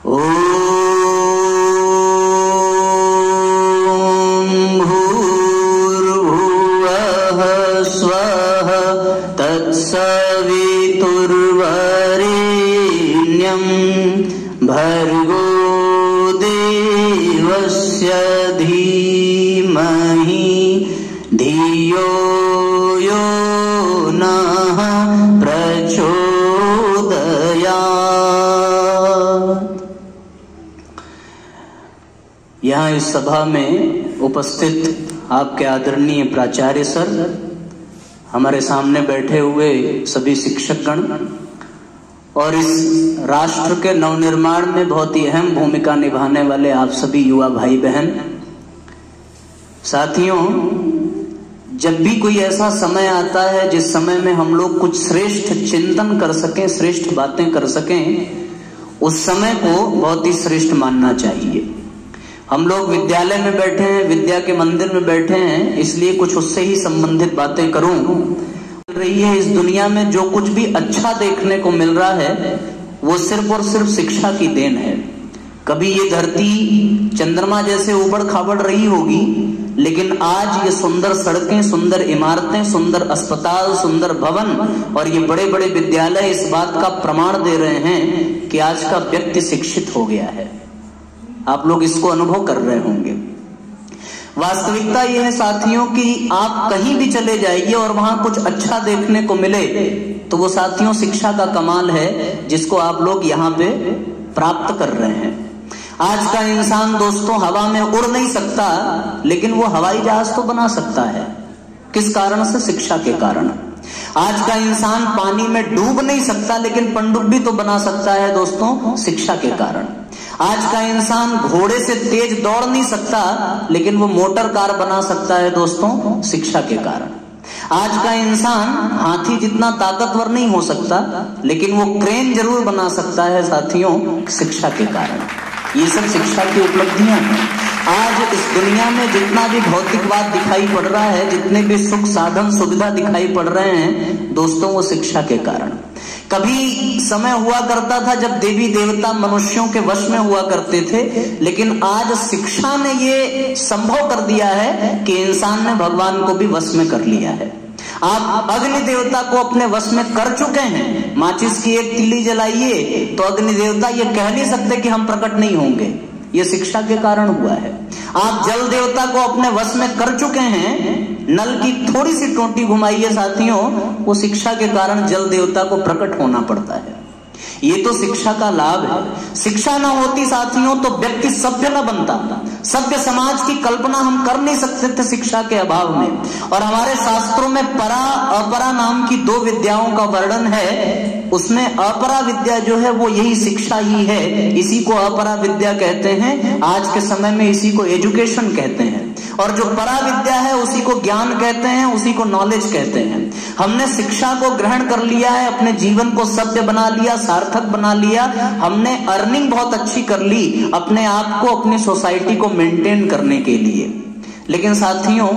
ॐ भूर्भुवः स्वः तत्सवितुर्वरेण्यं भर्गो देवस्य धीमहि धियो यो नः प्रचोदयात्। यहाँ इस सभा में उपस्थित आपके आदरणीय प्राचार्य सर, हमारे सामने बैठे हुए सभी शिक्षकगण और इस राष्ट्र के नवनिर्माण में बहुत ही अहम भूमिका निभाने वाले आप सभी युवा भाई बहन साथियों, जब भी कोई ऐसा समय आता है जिस समय में हम लोग कुछ श्रेष्ठ चिंतन कर सकें, श्रेष्ठ बातें कर सकें, उस समय को बहुत ही श्रेष्ठ मानना चाहिए। हम लोग विद्यालय में बैठे हैं, विद्या के मंदिर में बैठे हैं, इसलिए कुछ उससे ही संबंधित बातें करूं। रही है इस दुनिया में जो कुछ भी अच्छा देखने को मिल रहा है वो सिर्फ और सिर्फ शिक्षा की देन है। कभी ये धरती चंद्रमा जैसे उबड़ खाबड़ रही होगी, लेकिन आज ये सुंदर सड़कें, सुंदर इमारतें, सुंदर अस्पताल, सुंदर भवन और ये बड़े बड़े विद्यालय इस बात का प्रमाण दे रहे हैं कि आज का व्यक्ति शिक्षित हो गया है। आप लोग इसको अनुभव कर रहे होंगे। वास्तविकता यह है साथियों कि आप कहीं भी चले जाइए और वहां कुछ अच्छा देखने को मिले तो वो साथियों शिक्षा का कमाल है, जिसको आप लोग यहाँ पे प्राप्त कर रहे हैं। आज का इंसान दोस्तों हवा में उड़ नहीं सकता, लेकिन वो हवाई जहाज तो बना सकता है। किस कारण से? शिक्षा के कारण। आज का इंसान पानी में डूब नहीं सकता, लेकिन पनडुब्बी तो बना सकता है दोस्तों, शिक्षा के कारण। आज का इंसान घोड़े से तेज दौड़ नहीं सकता, लेकिन वो मोटर कार बना सकता है दोस्तों, शिक्षा के कारण। आज का इंसान हाथी जितना ताकतवर नहीं हो सकता, लेकिन वो क्रेन जरूर बना सकता है साथियों, शिक्षा के कारण। ये सब शिक्षा की उपलब्धियां हैं। आज इस दुनिया में जितना भी भौतिकवाद दिखाई पड़ रहा है, जितने भी सुख साधन सुविधा दिखाई पड़ रहे हैं दोस्तों, वो शिक्षा के कारण। कभी समय हुआ करता था जब देवी देवता मनुष्यों के वश में हुआ करते थे, लेकिन आज शिक्षा ने ये संभव कर दिया है कि इंसान ने भगवान को भी वश में कर लिया है। आप अग्नि देवता को अपने वश में कर चुके हैं। माचिस की एक तीली जलाइए तो अग्नि देवता ये कह नहीं सकते कि हम प्रकट नहीं होंगे, ये शिक्षा के कारण हुआ है। आप जल देवता को अपने वश में कर चुके हैं। नल की थोड़ी सी टोटी घुमाइए साथियों, वो शिक्षा के कारण जल देवता को प्रकट होना पड़ता है। ये तो शिक्षा का लाभ है। शिक्षा ना होती साथियों तो व्यक्ति सभ्य न बनता। सभ्य समाज की कल्पना हम कर नहीं सकते थे शिक्षा के अभाव में। और हमारे शास्त्रों में परा अपरा नाम की दो विद्याओं का वर्णन है। उसमें अपरा विद्या जो है वो यही शिक्षा ही है। इसी को अपरा विद्या कहते हैं। आज के समय में इसी को एजुकेशन कहते हैं। और जो परा विद्या है उसी को ज्ञान कहते हैं, उसी को नॉलेज कहते हैं। हमने शिक्षा को ग्रहण कर लिया है, अपने जीवन को सभ्य बना लिया, सार्थक बना लिया। हमने अर्निंग बहुत अच्छी कर ली अपने आप को, अपनी सोसाइटी को मेंटेन करने के लिए। लेकिन साथियों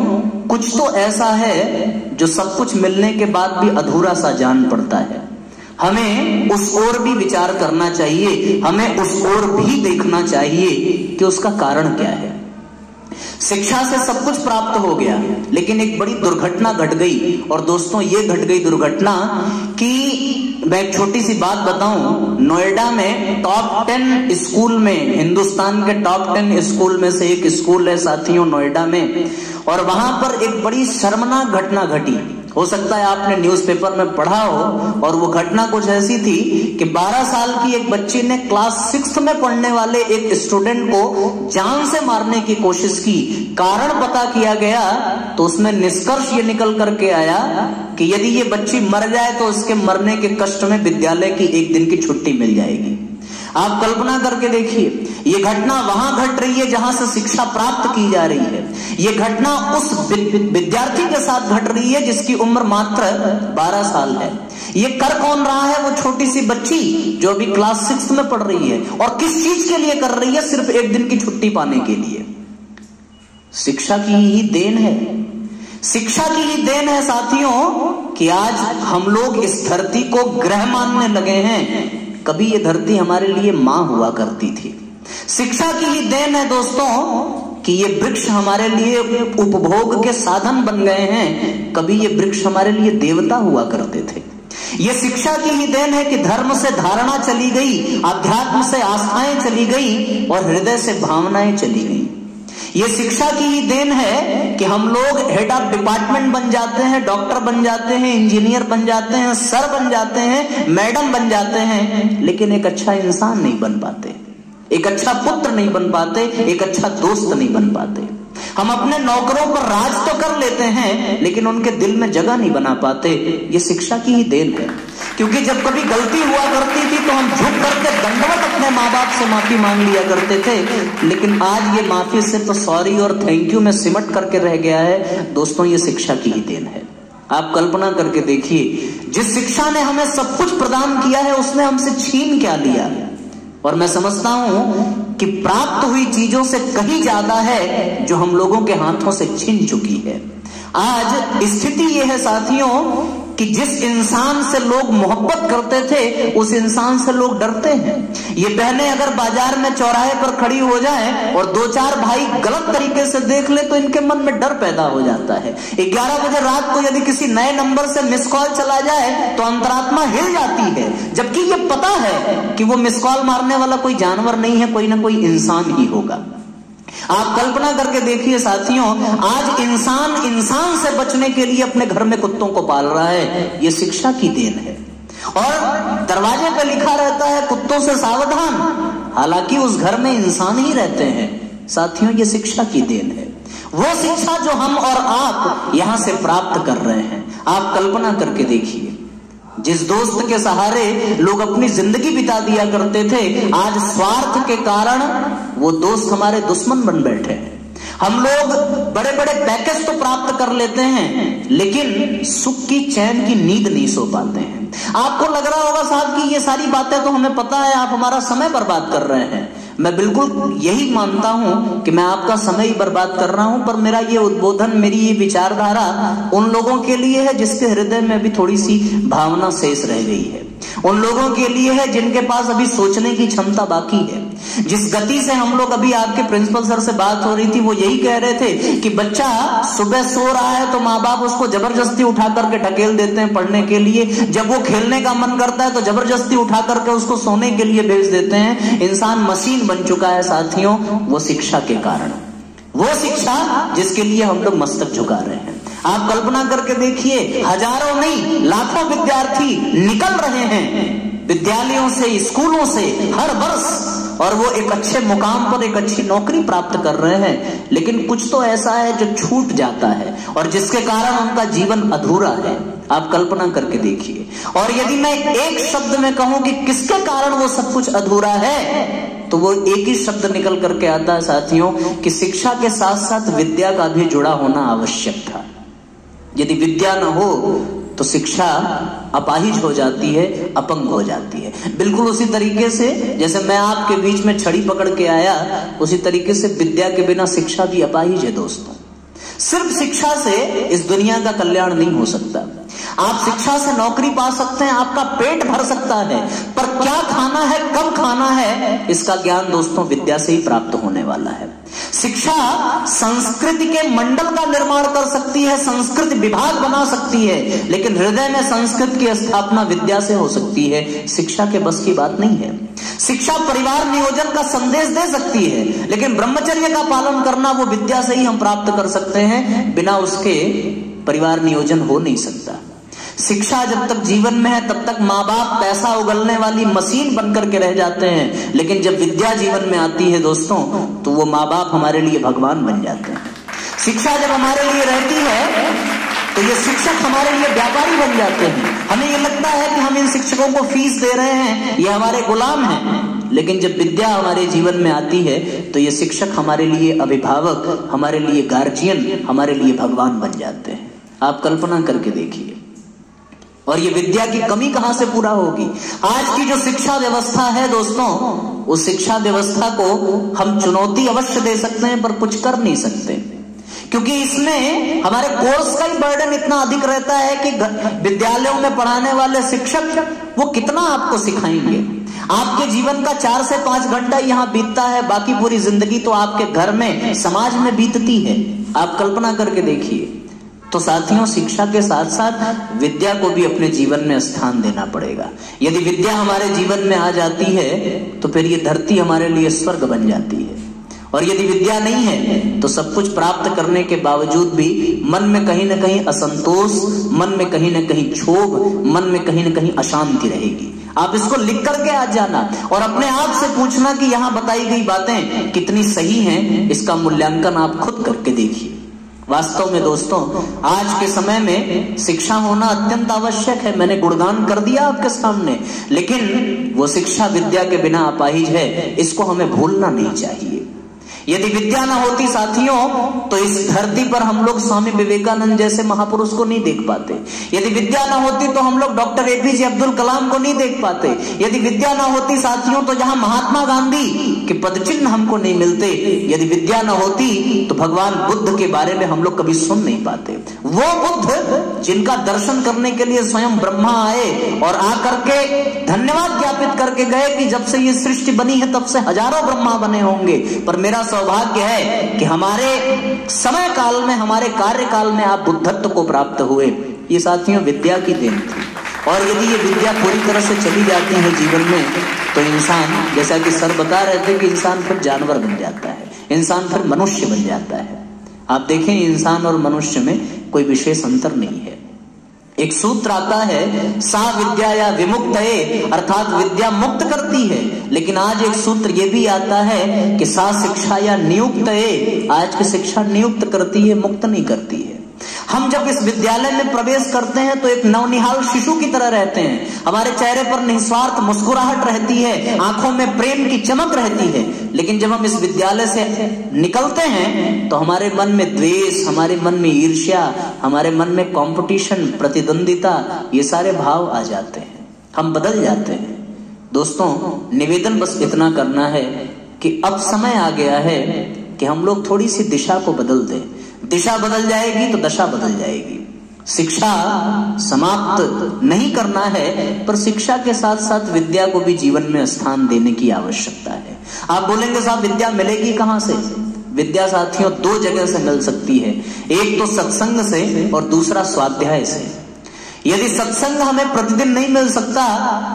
कुछ तो ऐसा है जो सब कुछ मिलने के बाद भी अधूरा सा जान पड़ता है। हमें उस ओर भी विचार करना चाहिए, हमें उस ओर भी देखना चाहिए कि उसका कारण क्या है। शिक्षा से सब कुछ प्राप्त हो गया, लेकिन एक बड़ी दुर्घटना घट गई। और दोस्तों ये घट गई दुर्घटना कि मैं एक छोटी सी बात बताऊं। नोएडा में टॉप 10 स्कूल में, हिंदुस्तान के टॉप 10 स्कूल में से एक स्कूल है साथियों नोएडा में। और वहां पर एक बड़ी शर्मनाक घटना घटी। हो सकता है आपने न्यूज़पेपर में पढ़ा हो। और वो घटना कुछ ऐसी थी कि 12 साल की एक बच्ची ने क्लास 6 में पढ़ने वाले एक स्टूडेंट को जान से मारने की कोशिश की। कारण पता किया गया तो उसमें निष्कर्ष ये निकल करके आया कि यदि ये बच्ची मर जाए तो उसके मरने के कष्ट में विद्यालय की एक दिन की छुट्टी मिल जाएगी। आप कल्पना करके देखिए, ये घटना वहां घट रही है जहां से शिक्षा प्राप्त की जा रही है। ये घटना उस विद्यार्थी के साथ घट रही है जिसकी उम्र मात्र 12 साल है। ये कर कौन रहा है? वो छोटी सी बच्ची जो अभी क्लास 6 में पढ़ रही है। और किस चीज के लिए कर रही है? सिर्फ एक दिन की छुट्टी पाने के लिए। शिक्षा की ही देन है। शिक्षा की ही देन है साथियों कि आज हम लोग इस धरती को ग्रह मानने लगे हैं। कभी ये धरती हमारे लिए मां हुआ करती थी। शिक्षा की ही देन है दोस्तों कि ये वृक्ष हमारे लिए उपभोग के साधन बन गए हैं। कभी ये वृक्ष हमारे लिए देवता हुआ करते थे। ये शिक्षा की ही देन है कि धर्म से धारणा चली गई, अध्यात्म से आस्थाएं चली गई और हृदय से भावनाएं चली गई। ये शिक्षा की ही देन है कि हम लोग हेड ऑफ डिपार्टमेंट बन जाते हैं, डॉक्टर बन जाते हैं, इंजीनियर बन जाते हैं, सर बन जाते हैं, मैडम बन जाते हैं, लेकिन एक अच्छा इंसान नहीं बन पाते, एक अच्छा पुत्र नहीं बन पाते, एक अच्छा दोस्त नहीं बन पाते। हम अपने नौकरों पर राज तो कर लेते हैं लेकिन उनके दिल में जगह नहीं बना पाते। ये शिक्षा की ही देन है, क्योंकि जब कभी गलती हुआ करती थी तो हम झुक करके दंडवत अपने माँ बाप से माफी मांग लिया करते थे, लेकिन आज ये माफी से तो सॉरी और थैंक यू में सिमट करके रह गया है। दोस्तों ये शिक्षा की ही देन है। आप कल्पना करके देखिए, जिस शिक्षा ने हमें सब कुछ प्रदान किया है उसने हमसे छीन क्या लिया। और मैं समझता हूं कि प्राप्त हुई चीजों से कहीं ज्यादा है जो हम लोगों के हाथों से छिन चुकी है। आज स्थिति यह है साथियों कि जिस इंसान से लोग मोहब्बत करते थे उस इंसान से लोग डरते हैं। ये बहनें अगर बाजार में चौराहे पर खड़ी हो जाएं और दो चार भाई गलत तरीके से देख ले तो इनके मन में डर पैदा हो जाता है। 11 बजे रात को यदि किसी नए नंबर से मिस कॉल चला जाए तो अंतरात्मा हिल जाती है, जबकि ये पता है कि वो मिस कॉल मारने वाला कोई जानवर नहीं है, कोई ना कोई इंसान ही होगा। आप कल्पना करके देखिए साथियों, आज इंसान से बचने के लिए अपने घर में कुत्तों को पाल रहा है। ये शिक्षा की देन है। और दरवाजे पे लिखा रहता है कुत्तों से सावधान, हालांकि उस घर में इंसान ही रहते हैं। साथियों ये शिक्षा की देन है, वो शिक्षा जो हम और आप यहां से प्राप्त कर रहे हैं। आप कल्पना करके देखिए, जिस दोस्त के सहारे लोग अपनी जिंदगी बिता दिया करते थे, आज स्वार्थ के कारण वो दोस्त हमारे दुश्मन बन बैठे हैं। हम लोग बड़े बड़े पैकेज तो प्राप्त कर लेते हैं लेकिन सुख की चैन की नींद नहीं सो पाते हैं। आपको लग रहा होगा साहब कि ये सारी बातें तो हमें पता है, आप हमारा समय बर्बाद कर रहे हैं। मैं बिल्कुल यही मानता हूं कि मैं आपका समय ही बर्बाद कर रहा हूं, पर मेरा ये उद्बोधन, मेरी ये विचारधारा उन लोगों के लिए है जिसके हृदय में अभी थोड़ी सी भावना शेष रह गई है, उन लोगों के लिए है जिनके पास अभी सोचने की क्षमता बाकी है। जिस गति से हम लोग, अभी आपके प्रिंसिपल सर से बात हो रही थी, वो यही कह रहे थे कि बच्चा सुबह सो रहा है तो माँ बाप उसको जबरदस्ती उठा करके ढकेल देते हैं पढ़ने के लिए, जब वो खेलने का मन करता है तो जबरदस्ती उठा करके उसको सोने के लिए भेज देते हैं। इंसान मशीन बन चुका है साथियों, वो शिक्षा के कारण, वो शिक्षा जिसके लिए हम लोग मस्तक झुका रहे हैं। आप कल्पना करके देखिए, हजारों नहीं लाखों विद्यार्थी निकल रहे हैं विद्यालयों से, स्कूलों से हर वर्ष, और वो एक अच्छे मुकाम पर एक अच्छी नौकरी प्राप्त कर रहे हैं, लेकिन कुछ तो ऐसा है जो छूट जाता है और जिसके कारण उनका जीवन अधूरा है। आप कल्पना करके देखिए। और यदि मैं एक शब्द में कहूं कि किसके कारण वो सब कुछ अधूरा है, तो वो एक ही शब्द निकल करके आता है साथियों कि शिक्षा के साथ साथ विद्या का भी जुड़ा होना आवश्यक था। यदि विद्या न हो तो शिक्षा अपाहिज हो जाती है, अपंग हो जाती है। बिल्कुल उसी तरीके से जैसे मैं आपके बीच में छड़ी पकड़ के आया, उसी तरीके से विद्या के बिना शिक्षा भी अपाहिज है दोस्तों। सिर्फ शिक्षा से इस दुनिया का कल्याण नहीं हो सकता। आप शिक्षा से नौकरी पा सकते हैं, आपका पेट भर सकता है, पर क्या खाना है, कब खाना है, इसका ज्ञान दोस्तों विद्या से ही प्राप्त होने वाला है। शिक्षा संस्कृति के मंडल का निर्माण कर सकती है, संस्कृत विभाग बना सकती है, लेकिन हृदय में संस्कृत की स्थापना विद्या से हो सकती है। शिक्षा के बस की बात नहीं है। शिक्षा परिवार नियोजन का संदेश दे सकती है, लेकिन ब्रह्मचर्य का पालन करना वो विद्या से ही हम प्राप्त कर सकते हैं, बिना उसके परिवार नियोजन हो नहीं सकता। शिक्षा जब तक जीवन में है तब तक माँ बाप पैसा उगलने वाली मशीन बनकर के रह जाते हैं, लेकिन जब विद्या जीवन में आती है दोस्तों तो वो माँ बाप हमारे लिए भगवान बन जाते हैं। शिक्षा जब हमारे लिए रहती है तो ये शिक्षक हमारे लिए व्यापारी बन जाते हैं। हमें ये लगता है कि हम इन शिक्षकों को फीस दे रहे हैं, ये हमारे गुलाम हैं, लेकिन जब विद्या हमारे जीवन में आती है तो ये शिक्षक हमारे लिए अभिभावक, हमारे लिए गार्जियन, हमारे लिए भगवान बन जाते हैं। आप कल्पना करके देखिए। और ये विद्या की कमी कहां से पूरा होगी? आज की जो शिक्षा व्यवस्था है दोस्तों, उस शिक्षा व्यवस्था को हम चुनौती अवश्य दे सकते हैं पर कुछ कर नहीं सकते, क्योंकि इसमें हमारे कोर्स का ही बर्डन इतना अधिक रहता है कि विद्यालयों में पढ़ाने वाले शिक्षक वो कितना आपको सिखाएंगे। आपके जीवन का 4 से 5 घंटा यहाँ बीतता है, बाकी पूरी जिंदगी तो आपके घर में, समाज में बीतती है। आप कल्पना करके देखिए। तो साथियों, शिक्षा के साथ साथ विद्या को भी अपने जीवन में स्थान देना पड़ेगा। यदि विद्या हमारे जीवन में आ जाती है तो फिर ये धरती हमारे लिए स्वर्ग बन जाती है। और यदि विद्या नहीं है तो सब कुछ प्राप्त करने के बावजूद भी मन में कहीं ना कहीं असंतोष, मन में कहीं ना कहीं क्षोभ, मन में कहीं ना कहीं अशांति रहेगी। आप इसको लिख करके आ जाना और अपने आप से पूछना कि यहाँ बताई गई बातें कितनी सही हैं। इसका मूल्यांकन आप खुद करके देखिए। वास्तव में दोस्तों, आज के समय में शिक्षा होना अत्यंत आवश्यक है। मैंने गुणगान कर दिया आपके सामने, लेकिन वो शिक्षा विद्या के बिना अपाहिज है, इसको हमें भूलना नहीं चाहिए। यदि विद्या ना होती साथियों तो इस धरती पर हम लोग स्वामी विवेकानंद जैसे महापुरुष को नहीं देख पाते। यदि विद्या ना होती तो हम लोग डॉक्टर एपीजे अब्दुल कलाम को नहीं देख पाते। यदि विद्या ना होती साथियों तो जहां महात्मा गांधी के पदचिन्ह हमको नहीं मिलते। यदि विद्या ना होती तो भगवान बुद्ध के बारे में हम लोग कभी सुन नहीं पाते। वो बुद्ध जिनका दर्शन करने के लिए स्वयं ब्रह्मा आए और आकर के धन्यवाद ज्ञापित करके गए कि जब से ये सृष्टि बनी है तब से हजारों ब्रह्मा बने होंगे, पर मेरा सौभाग्य है कि हमारे समय काल में, हमारे कार्यकाल में आप बुद्धत्व को प्राप्त हुए। ये साथियों विद्या की देन थी। और यदि ये विद्या पूरी तरह से चली जाती है जीवन में तो इंसान, जैसा कि सर बता रहे थे, कि इंसान फिर जानवर बन जाता है, इंसान फिर मनुष्य बन जाता है। आप देखें, इंसान और मनुष्य में कोई विशेष अंतर नहीं है। एक सूत्र आता है, सा विद्या या विमुक्तये, अर्थात विद्या मुक्त करती है। लेकिन आज एक सूत्र ये भी आता है कि सा शिक्षा या नियुक्तये, आज की शिक्षा नियुक्त करती है, मुक्त नहीं करती है। हम जब इस विद्यालय में प्रवेश करते हैं तो एक नवनिहाल शिशु की तरह रहते हैं। हमारे चेहरे पर निस्वार्थ मुस्कुराहट रहती है, आंखों में प्रेम की चमक रहती है। लेकिन जब हम इस विद्यालय से निकलते हैं तो हमारे मन में द्वेष, हमारे मन में ईर्ष्या, हमारे मन में कंपटीशन, प्रतिद्वंदिता, ये सारे भाव आ जाते हैं। हम बदल जाते हैं। दोस्तों, निवेदन बस इतना करना है कि अब समय आ गया है कि हम लोग थोड़ी सी दिशा को बदल दें। दिशा बदल जाएगी तो दशा बदल जाएगी। शिक्षा समाप्त नहीं करना है, पर शिक्षा के साथ साथ विद्या को भी जीवन में स्थान देने की आवश्यकता है। आप बोलेंगे साहब विद्या मिलेगी कहां से? विद्या साथियों 2 जगह से मिल सकती है। एक तो सत्संग से और दूसरा स्वाध्याय से। यदि सत्संग हमें प्रतिदिन नहीं मिल सकता,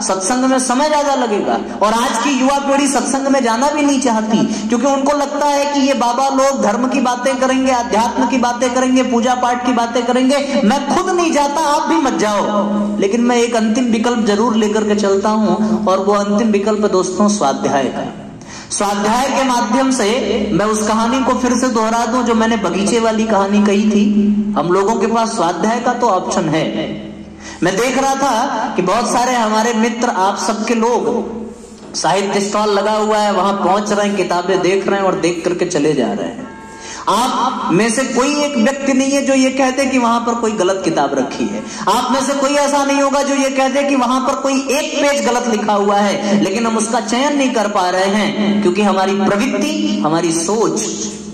सत्संग में समय ज्यादा लगेगा। और आज की युवा पीढ़ी सत्संग में जाना भी नहीं चाहती, क्योंकि उनको लगता है कि ये बाबा लोग धर्म की बातें करेंगे, अध्यात्म की बातें करेंगे, पूजा पाठ की बातें करेंगे, मैं खुद नहीं जाता, आप भी मत जाओ। लेकिन मैं एक अंतिम विकल्प जरूर लेकर के चलता हूं, और वो अंतिम विकल्प दोस्तों स्वाध्याय का। स्वाध्याय के माध्यम से मैं उस कहानी को फिर से दोहरा दूं जो मैंने बगीचे वाली कहानी कही थी। हम लोगों के पास स्वाध्याय का तो ऑप्शन है। मैं देख रहा था कि बहुत सारे हमारे मित्र, आप सबके लोग, साहित्य स्टॉल लगा हुआ है, वहां पहुंच रहे हैं, किताबें देख रहे हैं और देख करके चले जा रहे हैं। आप में से कोई एक व्यक्ति नहीं है जो ये कहते कि वहां पर कोई गलत किताब रखी है। आप में से कोई ऐसा नहीं होगा जो ये कहते कि वहां पर कोई एक पेज गलत लिखा हुआ है। लेकिन हम उसका चयन नहीं कर पा रहे हैं, क्योंकि हमारी प्रवृत्ति, हमारी सोच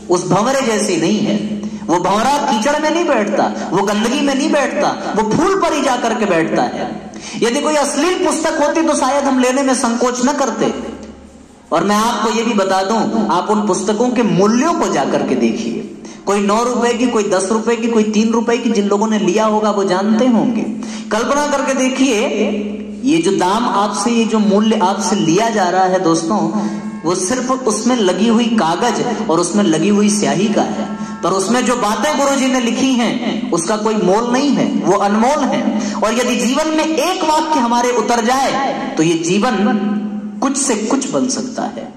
उस भंवरे जैसी नहीं है। वो भंवरा कीचड़ में नहीं बैठता, वो गंदगी में नहीं बैठता, वो फूल पर ही जाकर के बैठता है। यदि कोई अश्लील पुस्तक होती तो शायद हम लेने में संकोच न करते। और मैं आपको ये भी बता दूं, आप उन पुस्तकों के मूल्यों को जाकर के देखिए। कोई 9 रुपए की, कोई 10 रुपए की, कोई 3 रुपए की। जिन लोगों ने लिया होगा वो जानते होंगे। कल्पना करके देखिए, ये जो दाम आपसे, ये जो मूल्य आपसे लिया जा रहा है दोस्तों, वो सिर्फ उसमें लगी हुई कागज और उसमें लगी हुई स्याही का है। पर उसमें जो बातें गुरुजी ने लिखी हैं उसका कोई मोल नहीं है, वो अनमोल है। और यदि जीवन में एक वाक्य हमारे उतर जाए तो ये जीवन कुछ से कुछ बन सकता है।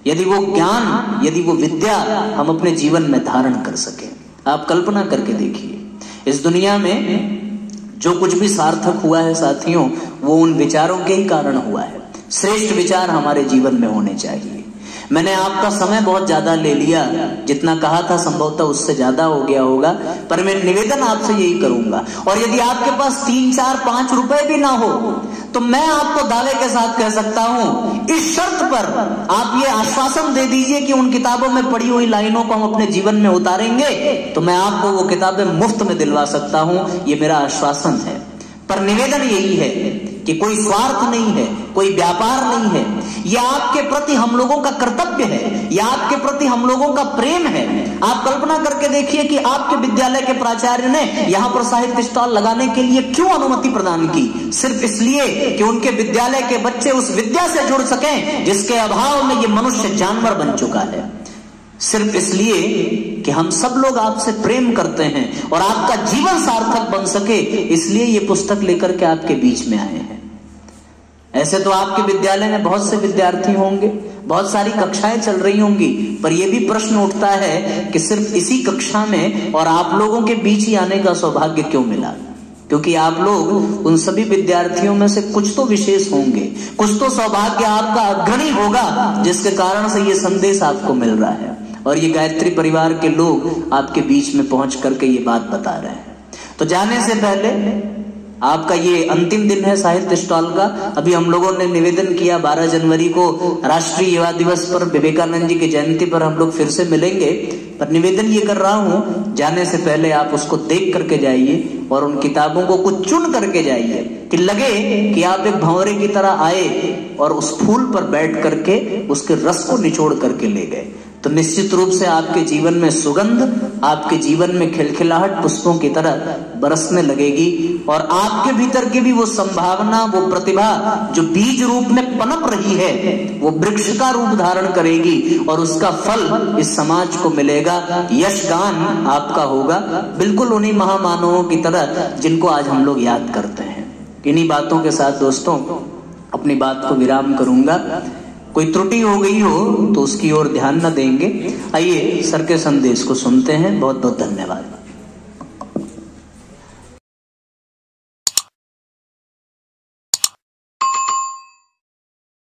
यदि वो ज्ञान, यदि वो विद्या हम अपने जीवन में धारण कर सके। आप कल्पना करके देखिए, इस दुनिया में जो कुछ भी सार्थक हुआ है साथियों, वो उन विचारों के ही कारण हुआ है। श्रेष्ठ विचार हमारे जीवन में होने चाहिए। मैंने आपका समय बहुत ज्यादा ले लिया, जितना कहा था संभवतः उससे ज्यादा हो गया होगा, पर मैं निवेदन आपसे यही करूंगा। और यदि आपके पास 3, 4, 5 रुपए भी ना हो तो मैं आपको दावे के साथ कह सकता हूं, इस शर्त पर आप ये आश्वासन दे दीजिए कि उन किताबों में पढ़ी हुई लाइनों को हम अपने जीवन में उतारेंगे, तो मैं आपको वो किताबें मुफ्त में दिलवा सकता हूं। ये मेरा आश्वासन है। पर निवेदन यही है कि कोई स्वार्थ नहीं है, कोई व्यापार नहीं है। यह आपके प्रति हम लोगों का कर्तव्य है, यह आपके प्रति हम लोगों का प्रेम है। आप कल्पना करके देखिए कि आपके विद्यालय के प्राचार्य ने यहां पर साहित्य स्टॉल लगाने के लिए क्यों अनुमति प्रदान की? सिर्फ इसलिए कि उनके विद्यालय के बच्चे उस विद्या से जुड़ सकें जिसके अभाव में ये मनुष्य जानवर बन चुका है। सिर्फ इसलिए कि हम सब लोग आपसे प्रेम करते हैं और आपका जीवन सार्थक बन सके, इसलिए ये पुस्तक लेकर के आपके बीच में आए हैं। ऐसे तो आपके विद्यालय में बहुत से विद्यार्थी होंगे, बहुत सारी कक्षाएं चल रही होंगी, पर यह भी प्रश्न उठता है कि सिर्फ इसी कक्षा में और आप लोगों के बीच ही आने का सौभाग्य क्यों मिला? क्योंकि आप लोग उन सभी विद्यार्थियों में से कुछ तो विशेष होंगे, कुछ तो सौभाग्य आपका अग्रणी होगा जिसके कारण से ये संदेश आपको मिल रहा है और ये गायत्री परिवार के लोग आपके बीच में पहुंच करके ये बात बता रहे हैं। तो जाने से पहले आपका ये अंतिम दिन है साहित्य स्टॉल का। अभी हम लोगों ने निवेदन किया 12 जनवरी को राष्ट्रीय युवा दिवस पर, विवेकानंद जी की जयंती पर हम लोग फिर से मिलेंगे, पर निवेदन ये कर रहा हूं जाने से पहले आप उसको देख करके जाइए और उन किताबों को कुछ चुन करके जाइए कि लगे कि आप एक भंवरे की तरह आए और उस फूल पर बैठ करके उसके रस को निचोड़ करके ले गए। तो निश्चित रूप से आपके जीवन में सुगंध, आपके जीवन में खिलखिलाहट पुष्पों की तरह बरसने लगेगी और आपके भीतर की भी वो संभावना, वो प्रतिभा जो बीज रूप में पनप रही है, वो वृक्ष का रूप धारण करेगी और उसका फल इस समाज को मिलेगा। यशगान आपका होगा, बिल्कुल उन्हीं महामानवों की तरह जिनको आज हम लोग याद करते हैं। इन्हीं बातों के साथ दोस्तों अपनी बात को विराम करूंगा। कोई त्रुटि हो गई हो तो उसकी ओर ध्यान न देंगे। आइए सर के संदेश को सुनते हैं। बहुत बहुत धन्यवाद।